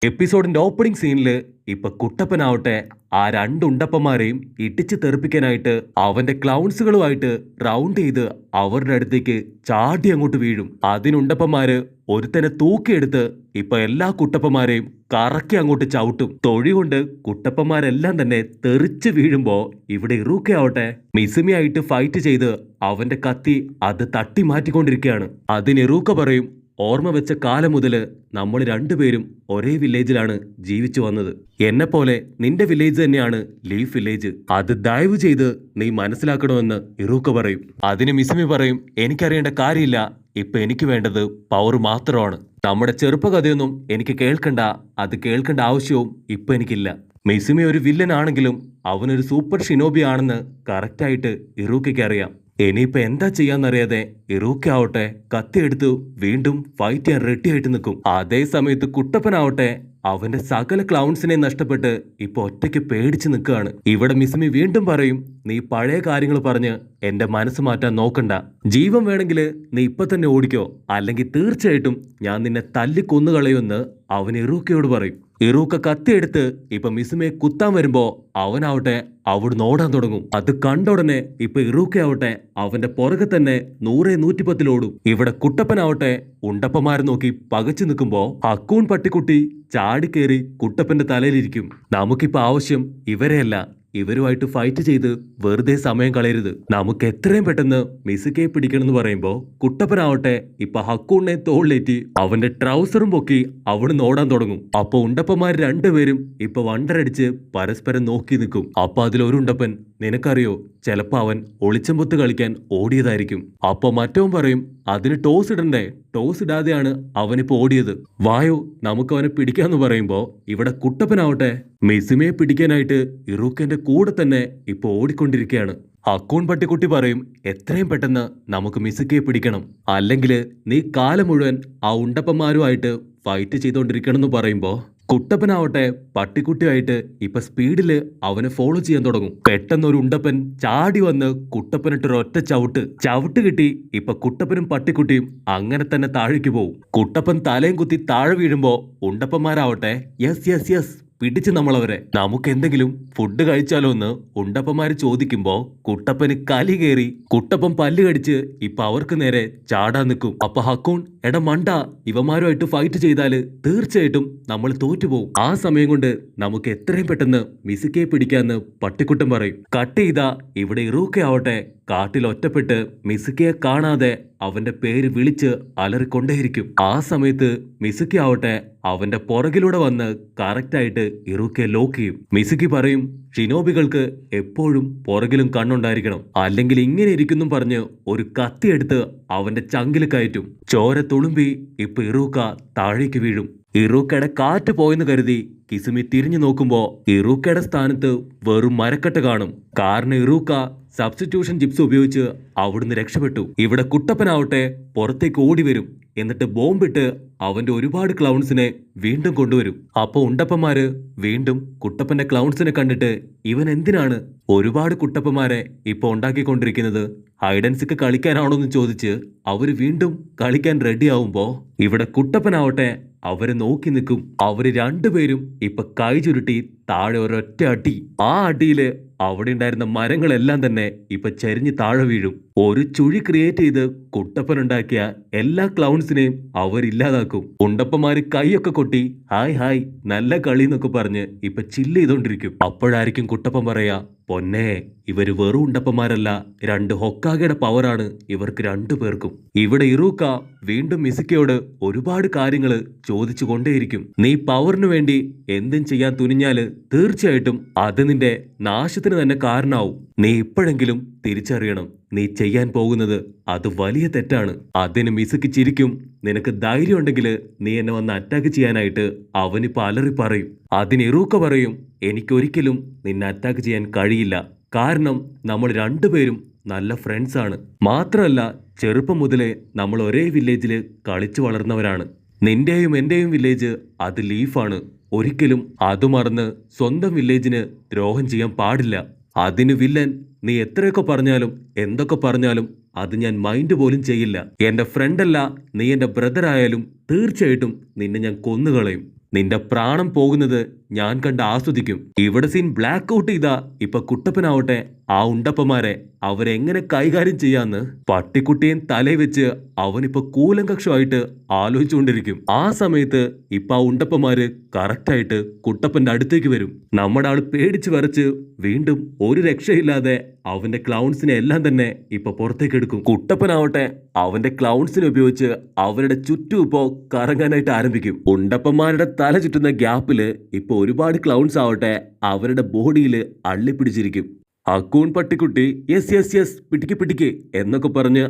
എപ്പിസോഡിന്റെ opening സീനിൽ ഇപ്പൊ കുട്ടപ്പനാവട്ടെ ആ രണ്ടുണ്ടപ്പന്മാരെയും ഇടിച്ചു തെറിപ്പിക്കാനായിട്ട് അവന്റെ ക്ലൗൺസുകളുമായിട്ട് റൗണ്ട് ചെയ്ത് അവരുടെ അടുത്തേക്ക് ചാടി അങ്ങോട്ട് വീഴും. അതിനുണ്ടപ്പന്മാര് ഒരുത്തനെ തൂക്കിയെടുത്ത് ഇപ്പൊ എല്ലാ കുട്ടപ്പന്മാരെയും കറക്കി അങ്ങോട്ട് ചവിട്ടും. തൊഴി കൊണ്ട് കുട്ടപ്പന്മാരെല്ലാം തന്നെ തെറിച്ച് വീഴുമ്പോ ഇവിടെ ഇറൂക്കയാവട്ടെ മിസുമിയായിട്ട് ഫൈറ്റ് ചെയ്ത് അവന്റെ കത്തി അത് തട്ടി മാറ്റിക്കൊണ്ടിരിക്കുകയാണ്. അതിന് ഇറൂക്ക പറയും, ഓർമ്മ വെച്ച കാലം മുതല് നമ്മൾ രണ്ടുപേരും ഒരേ വില്ലേജിലാണ് ജീവിച്ചു വന്നത്. എന്നെപ്പോലെ നിന്റെ വില്ലേജ് തന്നെയാണ് ലീഫ് വില്ലേജ്. അത് ദയവ് ചെയ്ത് നീ മനസ്സിലാക്കണമെന്ന് ഇറൂക്ക പറയും. അതിന് മിസുമി പറയും, എനിക്കറിയേണ്ട കാര്യമില്ല, ഇപ്പൊ എനിക്ക് വേണ്ടത് പവർ മാത്രമാണ്. നമ്മുടെ ചെറുപ്പകഥയൊന്നും എനിക്ക് കേൾക്കണ്ട, അത് കേൾക്കേണ്ട ആവശ്യവും ഇപ്പൊ എനിക്കില്ല. മിസുമി ഒരു വില്ലൻ ആണെങ്കിലും അവനൊരു സൂപ്പർ ഷിനോബി ആണെന്ന് കറക്റ്റായിട്ട് ഇറൂക്കയ്ക്ക് അറിയാം. ഇനിയിപ്പോ എന്താ ചെയ്യാന്നറിയാതെ ഇറൂക്ക ആവട്ടെ കത്തിയെടുത്ത് വീണ്ടും ഫൈറ്റ് ചെയ്യാൻ റെഡി ആയിട്ട് നിൽക്കും. അതേ സമയത്ത് കുട്ടപ്പനാവട്ടെ അവന്റെ സകല ക്ലൗൺസിനെ നഷ്ടപ്പെട്ട് ഇപ്പൊ ഒറ്റയ്ക്ക് പേടിച്ച് നിൽക്കുകയാണ്. ഇവിടെ മിസുമി വീണ്ടും പറയും, നീ പഴയ കാര്യങ്ങൾ പറഞ്ഞ് എന്റെ മനസ്സ് മാറ്റാൻ നോക്കണ്ട. ജീവൻ വേണമെങ്കിൽ നീ ഇപ്പൊ തന്നെ ഓടിക്കോ, അല്ലെങ്കിൽ തീർച്ചയായിട്ടും ഞാൻ നിന്നെ തല്ലിക്കൊന്നുകളയുമെന്ന് അവൻ ഇറൂക്കയോട് പറയും. ഇറൂക്ക കത്തിയെടുത്ത് ഇപ്പൊ മിസുമയെ കുത്താൻ വരുമ്പോ അവനാവട്ടെ അവിടുന്ന് ഓടാൻ തുടങ്ങും. അത് കണ്ട ഉടനെ ഇപ്പൊ ഇറൂക്കയാവട്ടെ അവന്റെ പുറകെ തന്നെ 100-110 ഓടും. ഇവിടെ കുട്ടപ്പനാവട്ടെ ഉണ്ടപ്പന്മാരെ നോക്കി പകച്ചു നിൽക്കുമ്പോ ഹക്കൂൺ പട്ടിക്കുട്ടി ചാടിക്കേറി കുട്ടപ്പന്റെ തലയിലിരിക്കും. നമുക്കിപ്പോ ആവശ്യം ഇവരെയല്ല, ഇവരുമായിട്ട് ഫൈറ്റ് ചെയ്ത് വെറുതെ സമയം കളയരുത്. നമുക്ക് എത്രയും പെട്ടെന്ന് മിസുകയെ പിടിക്കണമെന്ന് പറയുമ്പോ കുട്ടപ്പനാവട്ടെ ഇപ്പൊ ഹക്കൂണിനെ തോളിലേറ്റി അവന്റെ ട്രൗസറും പൊക്കി അവിടുന്ന് ഓടാൻ തുടങ്ങും. അപ്പൊ ഉണ്ടപ്പന്മാർ രണ്ടുപേരും ഇപ്പൊ വണ്ടരടിച്ച് പരസ്പരം നോക്കി നിൽക്കും. അപ്പൊ അതിലൊരുണ്ടപ്പൻ, നിനക്കറിയോ, ചിലപ്പോ അവൻ ഒളിച്ചമ്പൊത്ത് കളിക്കാൻ ഓടിയതായിരിക്കും. അപ്പൊ മറ്റവൻ പറയും, അതിന് ടോസ് ഇടണ്ടേ, ടോസ് ഇടാതെയാണ് അവനിപ്പോ ഓടിയത്, വായോ നമുക്ക് അവനെ പിടിക്കാന്ന് പറയുമ്പോ ഇവിടെ കുട്ടപ്പനാവട്ടെ മിസുമയെ പിടിക്കാനായിട്ട് ഇറൂക്കന്റെ കൂടെ തന്നെ ഇപ്പൊ ഓടിക്കൊണ്ടിരിക്കുകയാണ്. ഹക്കൂൺ പട്ടിക്കുട്ടി പറയും, എത്രയും പെട്ടെന്ന് നമുക്ക് മിസുക്കയെ പിടിക്കണം, അല്ലെങ്കിൽ നീ കാലം മുഴുവൻ ആ ഉണ്ടപ്പന്മാരുമായിട്ട് ഫൈറ്റ് ചെയ്തോണ്ടിരിക്കണം എന്ന് പറയുമ്പോ കുട്ടപ്പനാവട്ടെ പട്ടിക്കുട്ടിയായിട്ട് ഇപ്പൊ സ്പീഡില് അവനെ ഫോളോ ചെയ്യാൻ തുടങ്ങും. പെട്ടെന്ന് ഒരു ഉണ്ടപ്പൻ ചാടി വന്ന് കുട്ടപ്പനിട്ടൊരൊറ്റ ചവിട്ട് കിട്ടി. ഇപ്പൊ കുട്ടപ്പനും പട്ടിക്കുട്ടിയും അങ്ങനെ തന്നെ താഴേക്ക് പോവും. കുട്ടപ്പൻ തലയും കുത്തി താഴെ വീഴുമ്പോ ഉണ്ടപ്പന്മാരാവട്ടെ യെസ് യെസ് യെസ് പിടിച്ച് നമ്മളവരെ, നമുക്ക് എന്തെങ്കിലും ഫുഡ് കഴിച്ചാലോ എന്ന് ഉണ്ടപ്പന്മാര് ചോദിക്കുമ്പോ കുട്ടപ്പന് കലി കയറി കുട്ടപ്പൻ പല്ല് കടിച്ച് ഇപ്പൊ അവർക്ക് നേരെ ചാടാൻ നിൽക്കും. അപ്പൊ ഹക്കൂൺ, എടാ മണ്ട, ഇവന്മാരുമായിട്ട് ഫൈറ്റ് ചെയ്താല് തീർച്ചയായിട്ടും നമ്മൾ തോറ്റുപോകും. ആ സമയം കൊണ്ട് നമുക്ക് എത്രയും പെട്ടെന്ന് മിസുക്കയെ പിടിക്കാന്ന് പട്ടിക്കുട്ടൻ പറയും. കട്ട് ചെയ്താ ഇവിടെ ഇറൂക്കയാവട്ടെ കാട്ടിൽ ഒറ്റപ്പെട്ട് മിസുക്കയെ കാണാതെ അവന്റെ പേര് വിളിച്ച് അലറിക്കൊണ്ടേയിരിക്കും. ആ സമയത്ത് മിസുക്കി ആവട്ടെ അവന്റെ പുറകിലൂടെ വന്ന് കറക്റ്റായിട്ട് ഇറൂക്കയെ ലോക്ക് ചെയ്യും. മിസുക്കി പറയും, ഷിനോബികൾക്ക് എപ്പോഴും പുറകിലും കണ്ണുണ്ടായിരിക്കണം, അല്ലെങ്കിൽ ഇങ്ങനെ ഇരിക്കുന്നു പറഞ്ഞ് ഒരു കത്തിയെടുത്ത് അവന്റെ ചങ്കിൽ കയറ്റും. ചോര തുളുമ്പി ഇപ്പൊ ഇറൂക്ക താഴേക്ക് വീഴും. ഇറൂക്കയുടെ കാറ്റ് പോയെന്ന് കരുതി കിസുമി തിരിഞ്ഞു നോക്കുമ്പോ ഇറൂക്കയുടെ സ്ഥാനത്ത് വെറും മരക്കട്ട കാണും. കാരണം ഇറൂക്ക സബ്സ്റ്റിറ്റ്യൂഷൻ ജിപ്സ് ഉപയോഗിച്ച് അവിടുന്ന് രക്ഷപ്പെട്ടു. ഇവിടെ കുട്ടപ്പനാവട്ടെ പുറത്തേക്ക് ഓടി വരും. എന്നിട്ട് ബോംബിട്ട് അവന്റെ ഒരുപാട് ക്ലൗൺസിനെ വീണ്ടും കൊണ്ടുവരും. അപ്പൊ ഉണ്ടപ്പന്മാര് വീണ്ടും കുട്ടപ്പന്റെ ക്ലൗൺസിനെ കണ്ടിട്ട് ഇവൻ എന്തിനാണ് ഒരുപാട് കുട്ടപ്പന്മാരെ ഇപ്പൊ ഉണ്ടാക്കിക്കൊണ്ടിരിക്കുന്നത്, ഹൈഡൻസിക്ക് കളിക്കാനാണോ എന്ന് ചോദിച്ച് അവര് വീണ്ടും കളിക്കാൻ റെഡി ആവുമ്പോ ഇവിടെ കുട്ടപ്പനാവട്ടെ അവരെ നോക്കി നിൽക്കും. അവര് രണ്ടുപേരും ഇപ്പൊ കൈ ചുരുട്ടി താഴെ ഒരൊറ്റ അടി. ആ അടിയില് അവിടെ ഉണ്ടായിരുന്ന മരങ്ങളെല്ലാം തന്നെ ഇപ്പൊ ചരിഞ്ഞ് താഴെ വീഴും. ഒരു ചുഴി ക്രിയേറ്റ് ചെയ്ത് കുട്ടപ്പനുണ്ടാക്കിയ എല്ലാ ക്ലൗൺസിനെയും അവരില്ലാതാക്കും. ഉണ്ടപ്പന്മാര് കൈയൊക്കെ കൊട്ടി ഹായ് ഹായ് നല്ല കളി എന്നൊക്കെ പറഞ്ഞ് ഇപ്പൊ ചില്ല് ചെയ്തോണ്ടിരിക്കും. അപ്പോഴായിരിക്കും കുട്ടപ്പൻ പറയാ, പൊന്നെ ഇവര് വെറും ഉണ്ടപ്പന്മാരല്ല, 2 ഹൊക്കാഗയുടെ പവറാണ് ഇവർക്ക് രണ്ടുപേർക്കും. ഇവിടെ ഇറൂക്ക വീണ്ടും മിസുക്കയോട് ഒരുപാട് കാര്യങ്ങള് ചോദിച്ചു കൊണ്ടേയിരിക്കും. നീ പവറിന് വേണ്ടി എന്തും ചെയ്യാൻ തുനിഞ്ഞാല് തീർച്ചയായിട്ടും അത് നിന്റെ നാശത്തിന് തന്നെ കാരണാവും. നീ ഇപ്പോഴെങ്കിലും തിരിച്ചറിയണം, നീ ചെയ്യാൻ പോകുന്നത് അത് വലിയ തെറ്റാണ്. അതിന് മിസുക്ക് ചിരിക്കും. നിനക്ക് ധൈര്യം ഉണ്ടെങ്കിൽ നീ എന്നെ വന്ന് അറ്റാക്ക് ചെയ്യാനായിട്ട് അവനിപ്പോ അലറി പറയും. അതിന് ഇറൂക്ക പറയും, എനിക്കൊരിക്കലും നിന്നെ അറ്റാക്ക് ചെയ്യാൻ കഴിയില്ല, കാരണം നമ്മൾ രണ്ടുപേരും നല്ല ഫ്രണ്ട്സ് ആണ്. മാത്രമല്ല ചെറുപ്പം മുതലേ നമ്മൾ ഒരേ വില്ലേജില് കളിച്ചു വളർന്നവരാണ്. നിന്റെയും എന്റെയും വില്ലേജ് അത് ലീഫാണ്. ഒരിക്കലും അത് മറന്ന് സ്വന്തം വില്ലേജിന് ദ്രോഹം ചെയ്യാൻ പാടില്ല. അതിന് വില്ലൻ നീ എത്രയൊക്കെ പറഞ്ഞാലും എന്തൊക്കെ പറഞ്ഞാലും അത് ഞാൻ മൈൻഡ് പോലും ചെയ്യില്ല. എന്റെ ഫ്രണ്ടല്ല, നീ എന്റെ ബ്രദർ ആയാലും തീർച്ചയായിട്ടും നിന്നെ ഞാൻ കൊന്നുകളയും. നിന്റെ പ്രാണം പോകുന്നത് ഞാൻ കണ്ട് ആസ്വദിക്കും. ഇവിടെ സീൻ ബ്ലാക്ക് ഔട്ട് ചെയ്താ ഇപ്പൊ കുട്ടപ്പനാവട്ടെ ആ ഉണ്ടപ്പന്മാരെ അവരെങ്ങനെ കൈകാര്യം ചെയ്യാന്ന് പട്ടിക്കുട്ടിയും തലയിൽ വെച്ച് അവനിപ്പോ കൂലങ്കക്ഷമായിട്ട് ആലോചിച്ചുകൊണ്ടിരിക്കും. ആ സമയത്ത് ഇപ്പൊ ആ ഉണ്ടപ്പന്മാര് കറക്റ്റായിട്ട് കുട്ടപ്പന്റെ അടുത്തേക്ക് വരും. നമ്മുടെ ആള് പേടിച്ച് വരച്ച് വീണ്ടും ഒരു രക്ഷയില്ലാതെ അവന്റെ ക്ലൗൺസിനെ എല്ലാം തന്നെ ഇപ്പൊ പുറത്തേക്ക് എടുക്കും. കുട്ടപ്പനാവട്ടെ അവന്റെ ക്ലൗൺസിനെ ഉപയോഗിച്ച് അവരുടെ ചുറ്റും ഇപ്പോ കറങ്ങാനായിട്ട് ആരംഭിക്കും. ഉണ്ടപ്പന്മാരുടെ തല ചുറ്റുന്ന ഗ്യാപ്പില് ഇപ്പൊ ഒരുപാട് ക്ലൗൺസ് ആവട്ടെ അവരുടെ ബോഡിയിൽ അള്ളിപ്പിടിച്ചിരിക്കും. അക്കൂൺ പട്ടിക്കുട്ടി യെസ് യെസ് യെസ് പിടിക്ക് പിടിക്ക് എന്നൊക്കെ പറഞ്ഞ്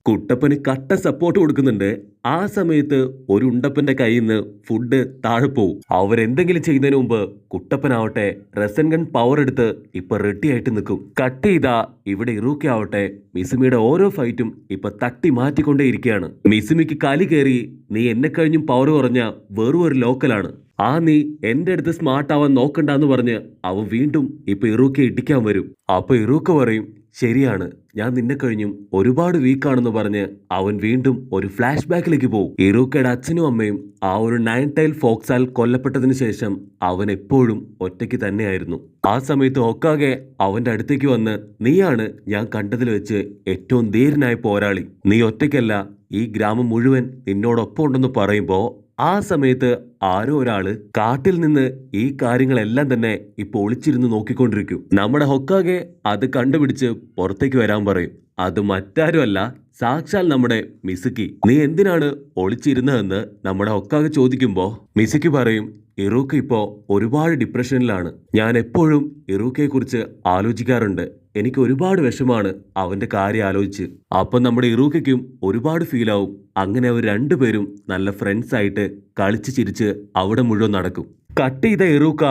കുട്ടപ്പന് കട്ട സപ്പോർട്ട് കൊടുക്കുന്നുണ്ട്. ആ സമയത്ത് ഒരു ഉണ്ടപ്പന്റെ കയ്യിൽ നിന്ന് ഫുഡ് താഴെ പോവും. അവരെന്തെങ്കിലും ചെയ്യുന്നതിന് മുമ്പ് കുട്ടപ്പനാവട്ടെ റസൻ ഗൺ പവർ എടുത്ത് ഇപ്പൊ റെഡി ആയിട്ട് നിൽക്കും. കട്ട് ചെയ്താ ഇവിടെ ഇറൂക്കി ആവട്ടെ മിസുമിയുടെ ഓരോ ഫൈറ്റും ഇപ്പൊ തട്ടി മാറ്റിക്കൊണ്ടേ ഇരിക്കുകയാണ്. മിസുമിക്ക് കലി കയറി നീ എന്നെ കഴിഞ്ഞും പവർ കുറഞ്ഞ വെറും ഒരു ലോക്കലാണ്, നീ എന്റെ അടുത്ത് സ്മാർട്ട് ആവാൻ നോക്കണ്ടെന്ന് പറഞ്ഞ് അവൻ വീണ്ടും ഇപ്പൊ ഇറൂക്കെ ഇടിക്കാൻ വരും. അപ്പൊ ഇറൂക്ക പറയും ശരിയാണ്, ഞാൻ നിന്നെ കഴിഞ്ഞും ഒരുപാട് വീക്കാണെന്ന് പറഞ്ഞ് അവൻ വീണ്ടും ഒരു ഫ്ലാഷ് ബാക്കിലേക്ക് പോകും. ഇറൂക്കയുടെ അച്ഛനും അമ്മയും ആ ഒരു 9 ടൈൽ ഫോക്സാൽ കൊല്ലപ്പെട്ടതിന് ശേഷം അവൻ എപ്പോഴും ഒറ്റയ്ക്ക് തന്നെയായിരുന്നു. ആ സമയത്ത് ഹൊക്കാഗെ അവന്റെ അടുത്തേക്ക് വന്ന് നീയാണ് ഞാൻ കണ്ടതിൽ വെച്ച് ഏറ്റവും ധീരനായ പോരാളി, നീ ഒറ്റയ്ക്കല്ല ഈ ഗ്രാമം മുഴുവൻ നിന്നോടൊപ്പം ഉണ്ടെന്ന് പറയുമ്പോ ആ സമയത്ത് ആരോ ഒരാള് കാട്ടിൽ നിന്ന് ഈ കാര്യങ്ങളെല്ലാം തന്നെ ഇപ്പൊ ഒളിച്ചിരുന്ന് നോക്കിക്കൊണ്ടിരിക്കും. നമ്മുടെ ഹൊക്കാഗെ അത് കണ്ടുപിടിച്ച് പുറത്തേക്ക് വരാൻ പറയും. അത് മറ്റാരുമല്ല സാക്ഷാൽ നമ്മുടെ മിസുക്കി. നീ എന്തിനാണ് ഒളിച്ചിരുന്നതെന്ന് നമ്മുടെ ഹൊക്കാഗെ ചോദിക്കുമ്പോ മിസുക്കി പറയും ഇറൂക്ക ഇപ്പോ ഒരുപാട് ഡിപ്രഷനിലാണ്, ഞാൻ എപ്പോഴും ഇറൂക്കയെ കുറിച്ച് ആലോചിക്കാറുണ്ട്, എനിക്ക് ഒരുപാട് വിഷമാണ് അവന്റെ കാര്യം ആലോചിച്ച്. അപ്പൊ നമ്മുടെ ഇറൂക്കയ്ക്കും ഒരുപാട് ഫീൽ ആവും. അങ്ങനെ അവർ രണ്ടുപേരും നല്ല ഫ്രണ്ട്സ് ആയിട്ട് കളിച്ച് ചിരിച്ച് അവിടെ മുഴുവൻ നടക്കും. കട്ട് ചെയ്ത ഇറൂക്ക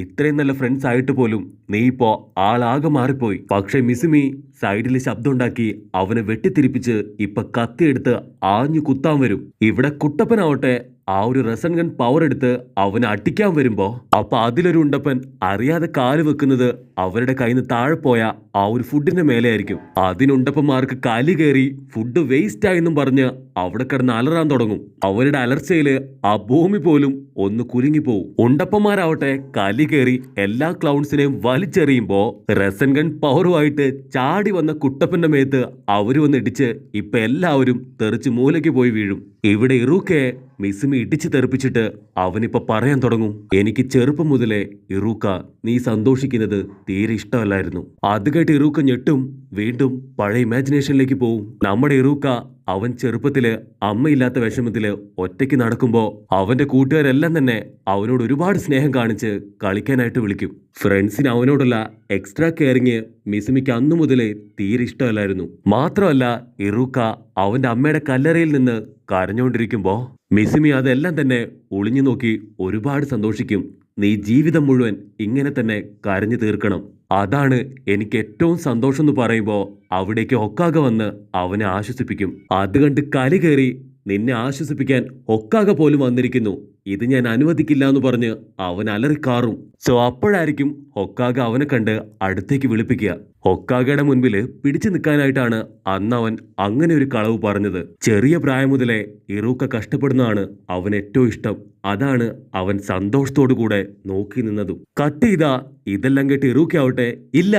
ഇത്രയും നല്ല ഫ്രണ്ട്സ് ആയിട്ട് പോലും നീ ഇപ്പോ ആളാകെ മാറിപ്പോയി. പക്ഷെ മിസുമി സൈഡിൽ ശബ്ദം ഉണ്ടാക്കി അവനെ വെട്ടിത്തിരിപ്പിച്ച് ഇപ്പൊ കത്തിയെടുത്ത് ആഞ്ഞു കുത്താൻ വരും. ഇവിടെ കുട്ടപ്പനാവട്ടെ ആ ഒരു റസൻ ഗൺ പവർ എടുത്ത് അവനെ അടിക്കാൻ വരുമ്പോ അപ്പൊ അതിലൊരു ഉണ്ടപ്പൻ അറിയാതെ കാല് വെക്കുന്നത് അവരുടെ കയ്യിൽ നിന്ന് താഴെ പോയ ആ ഒരു ഫുഡിന്റെ മേലെ ആയിരിക്കും. അതിനുണ്ടപ്പന്മാർക്ക് കലി കയറി ഫുഡ് വേസ്റ്റ് ആയെന്നും പറഞ്ഞ് അവിടെ കിടന്ന് അലറാൻ തുടങ്ങും. അവരുടെ അലർച്ചയില് ആ ഭൂമി പോലും ഒന്ന് കുലുങ്ങിപ്പോവും. ഉണ്ടപ്പന്മാരാവട്ടെ കലി കയറി എല്ലാ ക്ലൗൺസിനെയും വലിച്ചെറിയുമ്പോ റസൻ ഗൺ പവറുമായിട്ട് ചാടി വന്ന കുട്ടപ്പന്റെ മേത്ത് അവര് വന്ന് ഇടിച്ച് ഇപ്പൊ എല്ലാവരും തെറിച്ച് മൂലയ്ക്ക് പോയി വീഴും. ഇവിടെ ഇറൂക്കയെ മിസുമി ഇടിച്ചു തെറിപ്പിച്ചിട്ട് അവനിപ്പോ പറയാൻ തുടങ്ങും എനിക്ക് ചെറുപ്പം മുതലേ ഇറൂക്ക നീ സന്തോഷിക്കുന്നത് തീരെ ഇഷ്ടമല്ലായിരുന്നു. അത് കേട്ട് ഇറൂക്ക ഞെട്ടും, വീണ്ടും പഴയ ഇമാജിനേഷനിലേക്ക് പോവും. നമ്മുടെ ഇറൂക്ക അവൻ ചെറുപ്പത്തില് അമ്മയില്ലാത്ത വിഷമത്തില് ഒറ്റയ്ക്ക് നടക്കുമ്പോ അവന്റെ കൂട്ടുകാരെല്ലാം തന്നെ അവനോട് ഒരുപാട് സ്നേഹം കാണിച്ച് കളിക്കാനായിട്ട് വിളിക്കും. ഫ്രണ്ട്സിന് അവനോടുള്ള എക്സ്ട്രാ കെയറിങ് മിസുമിക്ക് അന്നു മുതലേ തീരെ ഇഷ്ടമല്ലായിരുന്നു. മാത്രമല്ല ഇറൂക്ക അവന്റെ അമ്മയുടെ കല്ലറയിൽ നിന്ന് കരഞ്ഞുകൊണ്ടിരിക്കുമ്പോ മിസുമി അതെല്ലാം തന്നെ ഒളിഞ്ഞു നോക്കി ഒരുപാട് സന്തോഷിക്കും. നീ ജീവിതം മുഴുവൻ ഇങ്ങനെ തന്നെ കരഞ്ഞു തീർക്കണം, അതാണ് എനിക്ക് ഏറ്റവും സന്തോഷം എന്ന് പറയുമ്പോ അവിടേക്ക് ഹൊക്കാഗെ വന്ന് അവനെ ആശ്വസിപ്പിക്കും. അത് കണ്ട് കലി കയറി നിന്നെ ആശ്വസിപ്പിക്കാൻ ഹൊക്കാഗെ പോലും വന്നിരിക്കുന്നു, ഇത് ഞാൻ അനുവദിക്കില്ല എന്ന് പറഞ്ഞ് അവൻ അലറിക്കാറും. സോ അപ്പോഴായിരിക്കും ഹൊക്കാഗെ അവനെ കണ്ട് അടുത്തേക്ക് വിളിപ്പിക്കുക. ഹൊക്കാഗയുടെ മുൻപില് പിടിച്ചു നിൽക്കാനായിട്ടാണ് അന്ന് അവൻ അങ്ങനെ ഒരു കളവ് പറഞ്ഞത്. ചെറിയ പ്രായം മുതലേ ഇറൂക്ക കഷ്ടപ്പെടുന്നതാണ് അവൻ ഏറ്റവും ഇഷ്ടം, അതാണ് അവൻ സന്തോഷത്തോടു കൂടെ നോക്കി നിന്നതും. കട്ട് ചെയ്താ ഇതെല്ലാം കേട്ട് ഇറൂക്കയാവട്ടെ ഇല്ല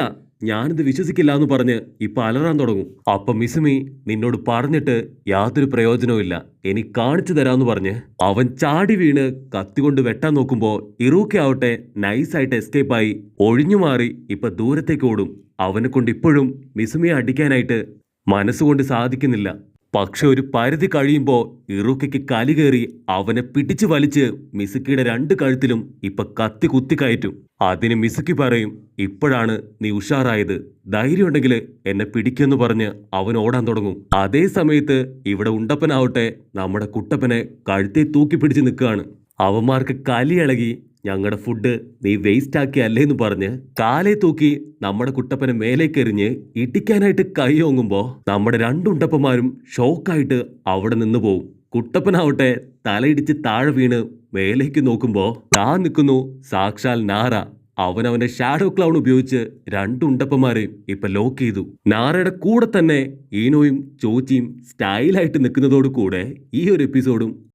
ഞാനിത് വിശ്വസിക്കില്ല എന്ന് പറഞ്ഞ് ഇപ്പൊ അലറാൻ തുടങ്ങും. അപ്പൊ മിസുമി നിന്നോട് പറഞ്ഞിട്ട് യാതൊരു പ്രയോജനവും ഇല്ല, എനിക്ക് കാണിച്ചു തരാന്ന് പറഞ്ഞ് അവൻ ചാടി വീണ് കത്തികൊണ്ട് വെട്ടാൻ നോക്കുമ്പോ ഇറൂക്കയാവട്ടെ നൈസായിട്ട് എസ്കേപ്പായി ഒഴിഞ്ഞു മാറി ഇപ്പൊ ദൂരത്തേക്ക് ഓടും. അവനെ കൊണ്ട് ഇപ്പോഴും മിസുമിയെ അടിക്കാനായിട്ട് മനസ്സുകൊണ്ട് സാധിക്കുന്നില്ല. പക്ഷെ ഒരു പരിധി കഴിയുമ്പോ ഇറൂക്കയ്ക്ക് കലി കയറി അവനെ പിടിച്ചു വലിച്ച് മിസുക്കിയുടെ 2 കഴുത്തിലും ഇപ്പൊ കത്തി കുത്തി കയറ്റും. അതിന് മിസുക്കി പറയും ഇപ്പോഴാണ് നീ ഉഷാറായത്, ധൈര്യം ഉണ്ടെങ്കിൽ എന്നെ പിടിക്കുമെന്ന് പറഞ്ഞ് അവൻ ഓടാൻ തുടങ്ങും. അതേ സമയത്ത് ഇവിടെ ഉണ്ടപ്പനാവട്ടെ നമ്മുടെ കുട്ടപ്പനെ കഴുത്തെ തൂക്കി പിടിച്ച് നിൽക്കുകയാണ്. അവന്മാർക്ക് കലി ഇളകി ഞങ്ങളുടെ ഫുഡ് നീ വേസ്റ്റ് ആക്കി അല്ലേന്ന് പറഞ്ഞ് കാലേ തൂക്കി നമ്മുടെ കുട്ടപ്പനെ മേലേക്കെറിഞ്ഞ് ഇടിക്കാനായിട്ട് കൈ ഓങ്ങുമ്പോ നമ്മുടെ 2 ഉണ്ടപ്പന്മാരും ഷോക്കായിട്ട് അവിടെ നിന്ന് പോവും. കുട്ടപ്പനാവട്ടെ തലയിടിച്ച് താഴെ വീണ് മേലേക്ക് നോക്കുമ്പോ നിൽക്കുന്നു സാക്ഷാൽ നാറ. അവനവന്റെ ഷാഡോ ക്ലൗൺ ഉപയോഗിച്ച് 2 ഉണ്ടപ്പന്മാരെയും ഇപ്പൊ ലോക്ക് ചെയ്തു. നാറയുടെ കൂടെ തന്നെ ഈനോയും ചോച്ചിയും സ്റ്റൈലായിട്ട് നിൽക്കുന്നതോടു കൂടെ ഈ ഒരു എപ്പിസോഡും